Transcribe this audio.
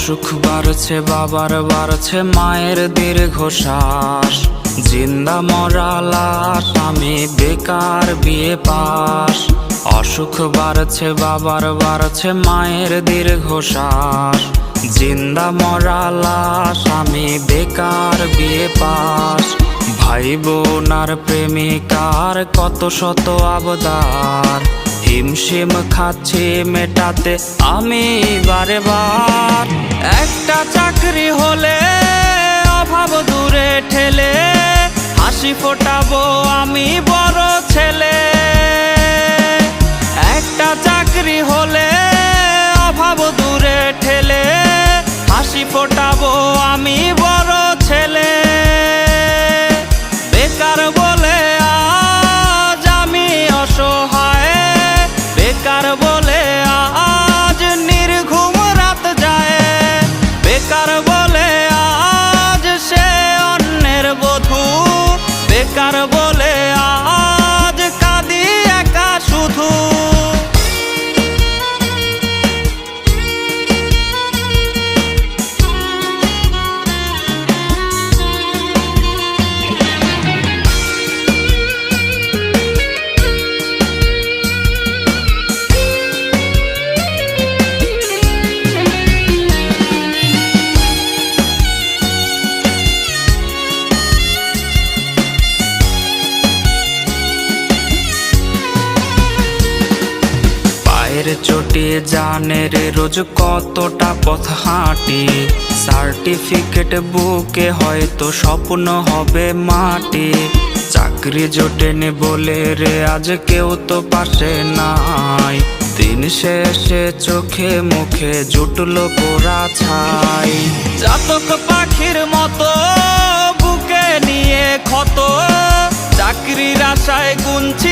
অসুখ বাড়ছে বাবার বাড়ছে মায়ের দীর্ঘশ্বাস, জিন্দা মরা লাশ আমি বেকার বিয়ে পাস। অসুখ বাড়ছে বাবার বাড়ছে মায়ের দীর্ঘশ্বাস, জিন্দা মরা লাশ আমি বেকার বিয়ে পাস। ভাই বোন আর প্রেমিকার কত শত আবদার, হিমশিম খাচ্ছি মেটাতে আমি বারে বার। একটা চাকরি হলে অভাব দূরে ঠেলে, হাসি ফোটাবো আমি বড় ছেলে। একটা চাকরি হলে অভাব দূরে ঠেলে, হাসি ফোটাবো আমি বড় ছেলে। বেকার বলে আজ আমি অসহায়, বেকার বলে আজ নির্ঘুম রাত যায়, বেকার বলে আজ সে অন্যের বধূ, বেকার বলে আজ কাঁদি একা শুধু। চটি জানের রোজ কতটা পথ হাঁটি, সার্টিফিকেট বুকে হয়তো স্বপ্ন হবে মাটি। চাকরি জোটেনি বলে রে আজ কেউ তো পাশে নাই, দিন শেষে চোখে মুখে জুটলো পোড়া ছাই। চাতক পাখির মতো বুকে নিয়ে ক্ষত, চাকরির আশায় গুনছি